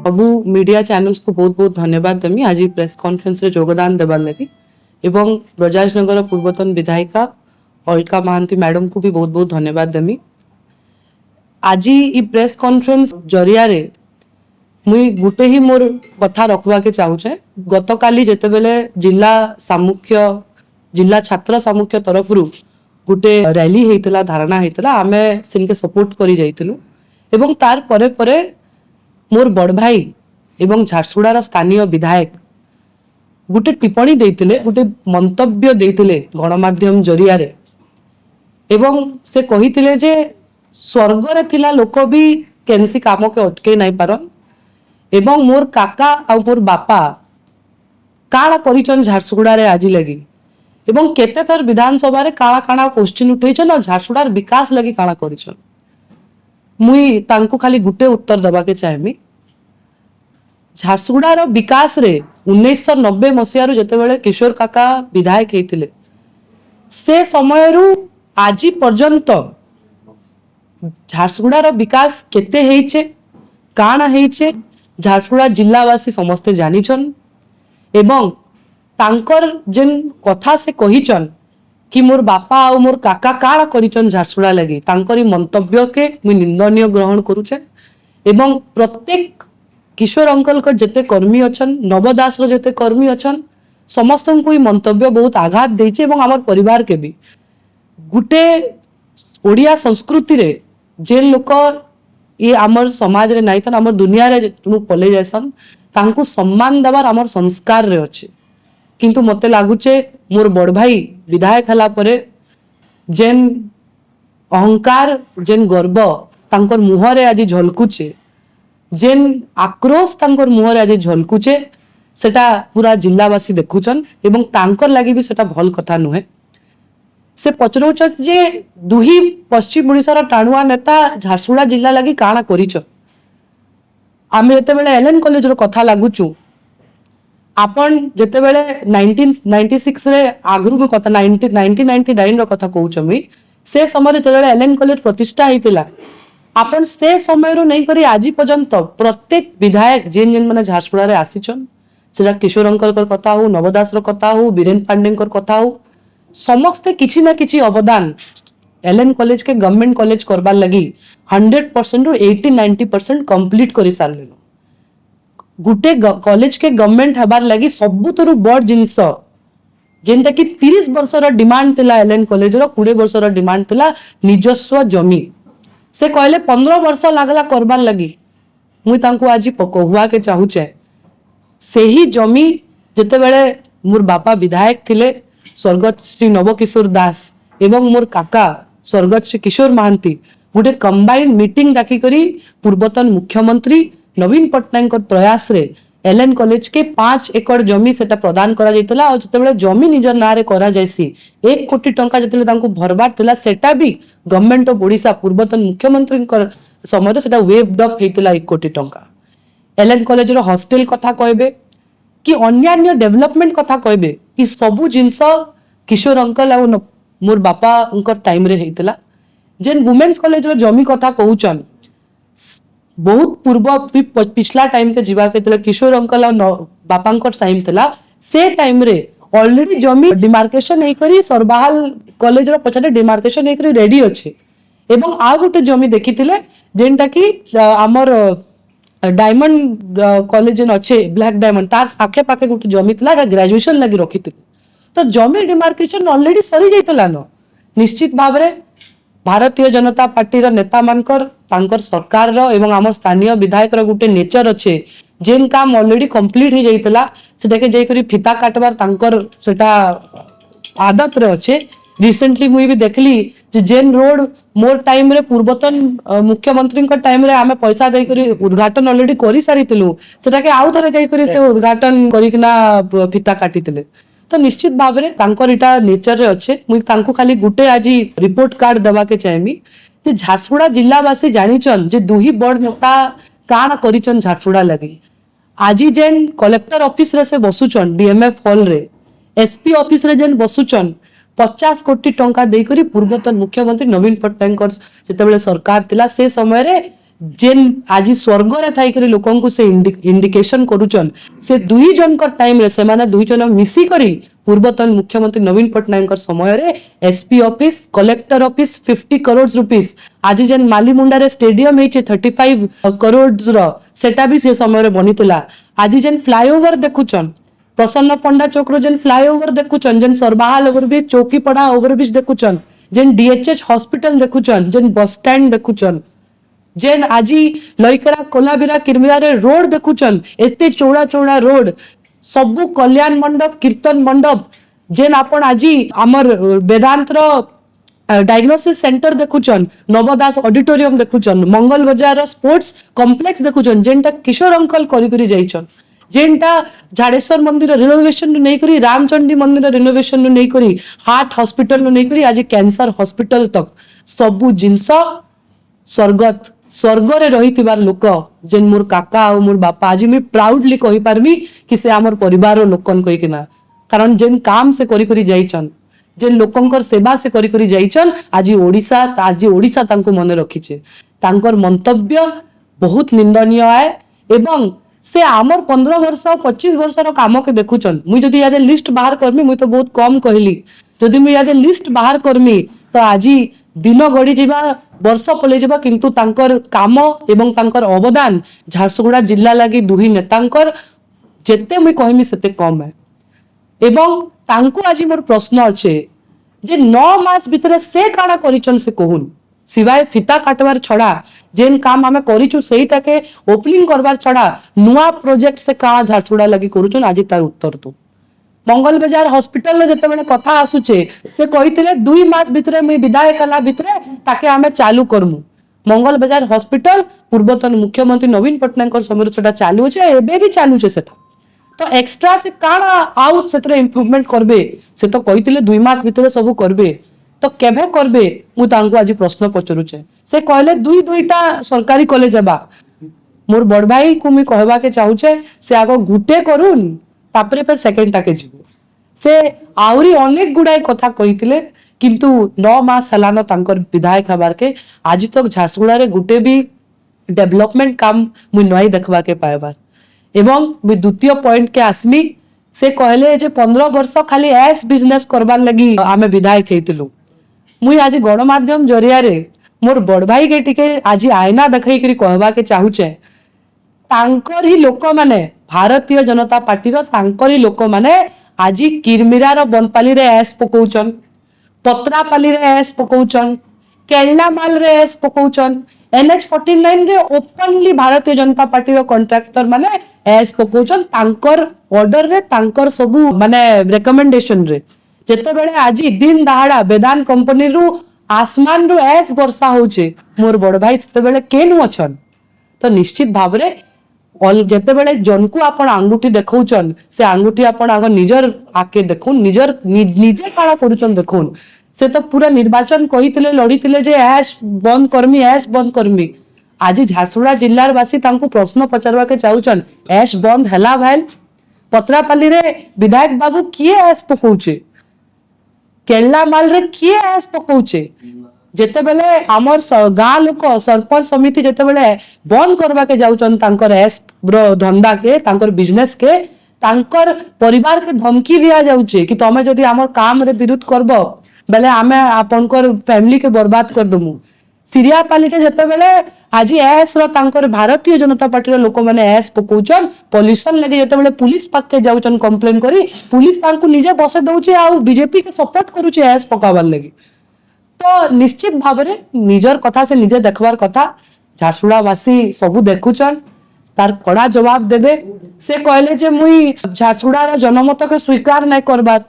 सबू media channels को बहुत बहुत धन्यवाद देमी आज प्रेस कॉन्फ्रेंस रे योगदान देवार लगी एवं ब्रजाजनगर पूर्वतन विधायिका अलका महांती मैडम को भी बहुत बहुत धन्यवाद देमी आज प्रेस कॉन्फ्रेंस जरिया रे मुई गुटे ही मोर कथा रखवा के चाहूचे गत काली जेते बेले जिला छात्र सामुख्य तरफ गुटे रैली हेतला धारणा हेतला आमे सिनके सपोर्ट करी जाइतिलु एवं तार परे परे मोर बड़ भाई एवं झारसुगुड़ार स्थानीय विधायक गुटे टिप्पणी देइतिले गुटे मंतव्य देइतिले गणमाध्यम जरिया रे एवं से कहितिले जे स्वर्ग रे थिला लोक भी केनसी काम के अटके नहीं पारन एवं मोर काका आ मोर बापा काणा करिचन झारसुगुड़ा रे आज लगी एवं केते थर विधानसभा रे काणा काणा क्वेश्चन उठैछन और झारसुगुड़ार विकास लगी काणा करिचन मुई तांको खाली गुटे उत्तर दबा के चाहेमी झारसुगुड़ार विकास रे 1990 मसीह जेते बेले किशोर काका विधायक हेतिले से समय रु आज पर्यंत झारसुगुड़ार विकास केते हेइछे काना हेइछे झारसुगुड़ा जिल्लावासी समस्ते जानिछन एवं तांकर जेन कथा से कहिचन कि मोर बापा और मोर काका काणा करिचन झारसुगुड़ा लगी तांकरी मंतव्य के मुई निंदनीय ग्रहण करूचे एवं प्रत्येक किशोर अंकल को जेते कर्मी अछन नवदास रो जेते कर्मी अछन समस्त को मंतव्य बहुत आघात देइचे एवं हमर परिवार के भी गुटे ओडिया संस्कृति रे जेन लोक ये आमर समाज रे नाइ तन आमर दुनिया रे तुम पले जायसन तांको सम्मान देवार आमर संस्कार रे अछि किंतु मते लागुचे मोर बड़ भाई विधायक हला परे जेन अहंकार जेन गर्व तांकर मुह रे आज झलकुचे जेन आक्रोश तांकर मुह रे आज झलकुचे सेटा पूरा जिल्लावासी देखुचन एवं तांकर लागि भी सेटा भल कथा नुहे से पचरौच जे दुही पश्चिम ओडिशार टाणुआ नेता झारसुगुड़ा जिल्ला लागि काणा करिच आमे जेते बेले एलएन कॉलेज रो कथा लागुचु आपण जेते बेले 1996 रे आगरु में कथा 1999 रो कथा कहूछ मी से समय जेते बेले एलएन कॉलेज प्रतिष्ठा हेतिला आपण से समय रो नहीं करी आज पर्यंत प्रत्येक विधायक जेन जेन माने झारसुगुड़ा रे आसीचन सेजा किशोर अंकल कर कथा हो नवदास रो कथा हो बीरेन पांडे कर कथा हो समस्ते किछि ना किछि अवदान एलएन कॉलेज के गवर्नमेंट कॉलेज करबार लगी 100% रो 80-90% कंप्लीट करि सारले गुटे कॉलेज के गवर्नमेंट हबार लगी सबुतरु बड़ जिंस जेनटा कि 30 वर्ष रो डिमांड थिला एलएन कॉलेज रो 20 वर्ष रो डिमांड थिला निजस्व जमी से कहले 15 वर्ष लागला करबार लगी मुई तांको आज कहवा के चाहूचे सेही जमी जेते बेले मोर बापा विधायक थिले स्वर्गत श्री नवकिशोर दास एवं मोर काका स्वर्गत श्री किशोर महांती गोटे कंबाइंड मीटिंग डाकी करी पूर्वतन मुख्यमंत्री नवीन पट्टनायक प्रयास रे एलएन कॉलेज के 5 एकड़ जमी सेटा प्रदान करा जाइतला और जते बेले जमी निजर ना रे करा जायसी 1 कोटी टंका जते तांको भरबार थिला सेटा भी गवर्नमेंट ऑफ ओडिशा पूर्वतन मुख्यमंत्री समय सेटा वेव्ड अप हेतिला 1 कोटी टंका एलएन कॉलेज रो हॉस्टल कथा कहबे कि अन्य डेवलपमेंट कथा कहबे कि सबु जिंस किशोर अंकल और मोर बापा उनकर टाइम रे हेतिला जेन वुमेन्स कॉलेज रो जमी कथा कहउचन बहुत पूर्व पिछला टाइम के जीवा के किशोर अंकल और बापा टाइम थिला से टाइम रे ऑलरेडी जमी डिमार्केशन हे करी सरबाहाल कॉलेज रो पछारे डिमार्केशन हे करी रेडी अछि एवं आ गुटे जमी देखिथिले जेनटा कि हमर डायमंड कॉलेज अच्छे ब्लैक डायमंड तार आखे पाखे गोटे जमी थिला ग्रेजुएशन लगी रखी तो जमी डिमार्केशन ऑलरेडी सरी जाइतला न निश्चित भाव रे भारतीय जनता पार्टी रो नेता मानकर तांकर सरकार रो एवं हमर स्थानीय विधायक रो गोटे नेचर अच्छे जेन काम ऑलरेडी कंप्लीट हो जाइतला सेटा के जाई करी फिता काटबार तांकर सेटा आदत रे अच्छे रिसेंटली मुई भी देखली जे जेन रोड मोर टाइम रे पूर्वतन मुख्यमंत्री टाइम रे आमे पैसा दे करी उद्घाटन ऑलरेडी करी सारितिलु सेटा के आउ थरे जाई करी से उद्घाटन करिकना फिता काटितिले तो निश्चित भाव रे तांकर इटा नेचर रे अच्छे मुई तांको खाली गुटे आज रिपोर्ट कार्ड देवा के चाहेमी जे झारसुगुड़ा जिल्लावासी जानिचन जे दुही बड़ नेता काना करिचन झारसुगुड़ा लगी आज जेन कलेक्टर ऑफिस रे से बसुचन डीएमएफ हॉल रे एसपी ऑफिस रे जेन बसुचन 50 कोटी टंका देकरी पूर्वतन मुख्यमंत्री नवीन पट्टनायक जेतेबेले सरकार थिला से समय रे जेन आज स्वर्ग रे थाई करी लोकन को से इंडिकेशन करूचन से दुई जन कर टाइम रे से माने दुई जन मिसी करी पूर्वतन मुख्यमंत्री नवीन पटनायक समय रे SP office collector office 50 crore rupees आज जेन मालीमुंडा रे स्टेडियम हे 35 करोड़ रो सेटा भी से समय रे बनितला आज जेन फ्लाईओवर देखुचन प्रसन्न पंडा चौक रो जेन फ्लाईओवर देखुचन जेन सरबाहाल ओवरब्रिज चौकीपड़ा ओवरब्रिज देखुचन जेन डीएचएच हॉस्पिटल देखुचन जेन बस स्टैंड देखुचन जेन आज लईकरा कोलाबिरा किरमिरा रे रोड देखुचन एते चौड़ा चौड़ा रोड सबु कल्याण मंडप कीर्तन मंडप जेन आपण आज आमर वेदांत रो डायग्नोसिस सेंटर देखुचन नवदास ऑडिटोरियम देखुचन मंगल बाजार स्पोर्ट्स कॉम्प्लेक्स देखुचन जेनटा किशोर अंकल करी करी जाइचन जेनटा झाड़ेश्वर मंदिर रिनोवेशन नहीं करी रामचंडी मंदिर रिनोवेशन नहीं करी हार्ट हॉस्पिटल नहीं करी आज कैंसर हॉस्पिटल तक सबु जिनस स्वर्गत स्वर्ग रे रही लोक जेन मोर काका और मोर बापा आज मुझे प्राउडली कही पारमी कि से आमर परिवार लोकन कहीकिना कारण जेन काम से करी करी जाइचन जेन लोकंकर सेवा से करी करी जाइचन आज ओडिशा तांको मने रखीचे तांकर मंतव्य बहुत निंदनीय है एवं से आमर 15 वर्ष 25 वर्ष काम के देखुचन मुई जदि यादे लिस्ट बाहर करमी मुई तो बहुत कम कहली जदि मुई यादे लिस्ट बाहर करमी तो आज दिन गड़ी जावा वर्ष पलि जावा किंतु तांकर काम एवं तांकर अवदान झारसुगुड़ा जिला लगी दुही नेतांकर जेते मुई कहमी सेते कम है एवं तांको आज मोर प्रश्न अच्छे जे 9 मास भितर से काना करिचन से कहून सिवाय फिता काटवार छड़ा जेन काम आमे करिछु सेटा के ओपनिंग करवार छड़ा नुआ प्रोजेक्ट से काना झारसुगुड़ा लगी करूछन आज तार उत्तर तो मंगल बाजार हॉस्पिटल में जते बेले कथा आसुचे से कहितले 2 मास भितरे मुई विदाय कला भितरे ताके आमे चालू करमु मंगल बाजार हॉस्पिटल पूर्वतन मुख्यमंत्री नवीन पटनायक समय सेटा चालू छे एबे भी चालू छे सेटा तो एक्स्ट्रा से काना आउ सेतरे इंप्रूवमेंट करबे से तो कहितले 2 मास भितरे सब करबे तो केभे करबे मु तांको आज प्रश्न पचरुचे से कहले दुईटा सरकारी कॉलेज बा मोर बड़ भाई को मी कहबा के चाहूचे से आगो गुटे करून तापरे फिर सेकेंड टाके जीवो से आउरी अनेक गुड़ाई कथा कहितले किंतु 9 मास हलानो तांकर विधायक हबार के आज तक झारसुगुड़ा रे गुटे भी डेवलपमेंट काम मुई नई देखबा के पाएबार एवं मुई द्वितीय पॉइंट के आसमी से कहले जे 15 वर्ष खाली एस बिजनेस करबार लगी आमे विधायक हेतिलु मुई आज गणमाध्यम जरिया रे मोर बड़ भाई के टिके आज आईना देखै करी कहबा के चाहूचे तांकर ही लोक माने भारतीय जनता पार्टी रो तांकर ही लोक माने आज किरमिरा रो बनपाली रे एस पकोचन पत्रापाली रे एस पकोचन केल्लामाल रे एस पकोचन NH49 रे ओपनली भारतीय जनता पार्टी रो कॉन्ट्रैक्टर माने एस पकोचन तांकर ऑर्डर रे तांकर सबु माने रिकमेंडेशन रे जेते बेले आज दिन दहाड़ा वेदांत कंपनी रु आसमान रु एस वर्षा होचे मोर बड़ भाई सेते बेले केनु अछन तो निश्चित भाव रे जेते बेले जन को आपण आंगुठी देखौचन से आंगुठी आपण आग निजर आके देखुन निजर निजे काळा करूचन देखुन से तो पूरा निर्वाचन कहितले लड़ीतले जे ऐश बंद करमी आज झारसुगुड़ा जिल्लार वासी तांको प्रश्न पचारवा के चाहूचन ऐश बंद हैला भाई पत्रापाली रे विधायक बाबू किए ऐश पकोचे केल्लामाल रे किए ऐश पकोचे जेते बेले आमर गाँ लोक सरपंच समिति जेते बेले बंद करवा के जाउचन तांकर एस रो धंधा के तांकर बिजनेस के तांकर परिवार के धमकी दिया जाउचे कि तमे जदी आमर काम रे विरोध करबो बेले आमे आपनकर फैमिली के बर्बाद कर दमु सिरियापाली के जेते बेले आज एस रो तांकर भारतीय जनता पार्टी रो लोक माने एस पकोचन पॉल्यूशन लगे जेते बेले पुलिस पाक के जाउचन कंप्लेन करी पुलिस तांको निजे बसे दउचे आ बीजेपी के सपोर्ट करूचे एस पकावार लगी तो निश्चित भाव रे निजर कथा से निजे देखबार कथा झारसुगुड़ा वासी सबु देखुचन तार कड़ा जवाब देबे से कहले जे मुई झारसुगुड़ा रो जनमत के स्वीकार नहीं करबार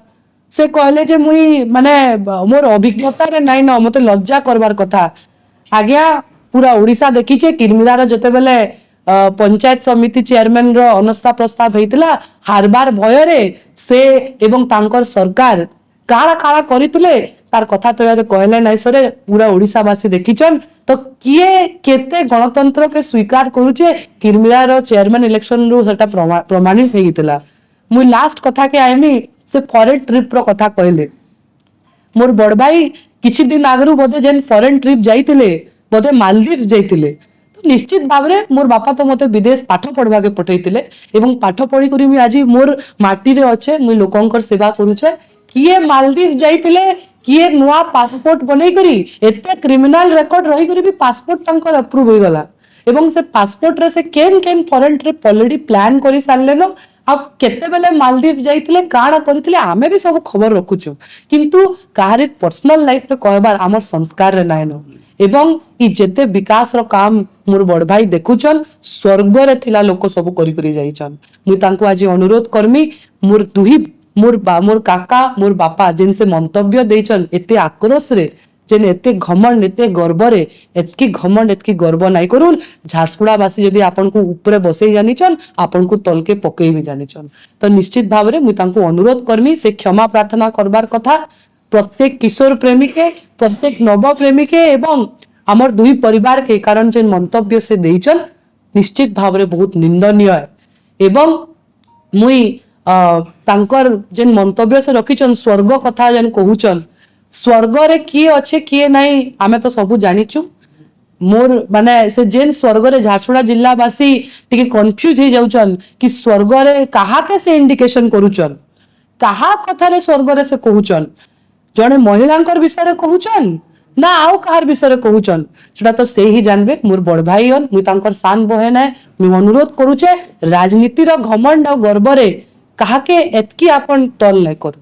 से कहले जे मुई माने मोर अभिज्ञता रे नहीं न मते लज्जा करबार कथा आज्ञा पूरा ओडिशा देखिचे किरमिरा रो जते बेले पंचायत समिति चेयरमैन रो अनस्था प्रस्ताव हेतिला हारबार भय रे से एवं तांकर सरकार काला काला करितले तार कथा तो याद कहले नाइ सरे पूरा ओडिशावासी देखिचन तो किए केते गणतंत्र के स्वीकार करूचे किरमिरा रो चेयरमैन इलेक्शन रो सेटा प्रमाणित हेगितला मुई लास्ट कथा के आइमी से फॉरेन ट्रिप रो कथा कहले मोर बड़ भाई किछि दिन आगरु बोधे जेन फॉरेन ट्रिप जाइतिले बोधे मालदीव जाइतिले तो निश्चित भाव में मोर बापा तो मते विदेश पाठ पढ़वा के पठेइतिले एवं पाठ पढ़ी करी मुई आज मोर माटी रे अच्छे मुई लोकंकर सेवा करूछे किए मालदीव जाइतिले किए नुआ पासपोर्ट बनै करी एते क्रिमिनल रिकॉर्ड रही करी भी पासपोर्ट तांकर अप्रूव हो गला एवं से पासपोर्ट रे से केन केन फॉरेन ट्रिप ऑलरेडी प्लान करी सारले न अब केते बेले मालदीव जाइतिले काणा करितिले आमे भी सब खबर रखुछु किंतु काहारी पर्सनल लाइफ रे कहबार हमर संस्कार रे नाइनो एवं ई जेते विकास रो काम मोर बड़ भाई देखुछन स्वर्ग रे थिला लोक सब करी करी जाइछन मुई तांको आज अनुरोध करमी मोर दुही मोर काका मोर बापा जिन से मंतव्य देइछन एते आक्रोश रे जेन एते घमंड एते गर्व रे एतकी घमंड एतकी गर्व नाइ करूल झारसुगुड़ा वासी जदि आपन को ऊपर बसई जानिछन आपन को तलके पकई भी जानिछन तो निश्चित भाव रे मुई तांको अनुरोध करमी से क्षमा प्रार्थना करबार कथा प्रत्येक किशोर प्रेमी के प्रत्येक नव प्रेमी के एवं हमर दुई परिवार के कारण जेन मंतव्य से देइछन निश्चित भाव रे बहुत निंदनीय है एवं मुई तांकर जेन मंतव्य से रखिछन स्वर्ग कथा जेन कहूछन स्वर्ग रे किए अच्छे किए नहीं आमे तो सबू जानिछु मोर माने से जेन स्वर्ग रे झारसुगुड़ा जिला वासी टिके कंफ्यूज हो जाउछन कि स्वर्ग रे कहा के से इंडिकेशन करूछन कहा कथा रे स्वर्ग रे से कहूछन जने महिलांकर विषय रे कहूछन ना आउ कहार विषय रे कहूछन सेटा तो से ही जानबे मोर बड़ भाई हन मुई तांकर सान बहन है मुई अनुरोध करूछे राजनीति रो घमंड और गर्व रे कहा के एतकी आपन तल नै करू।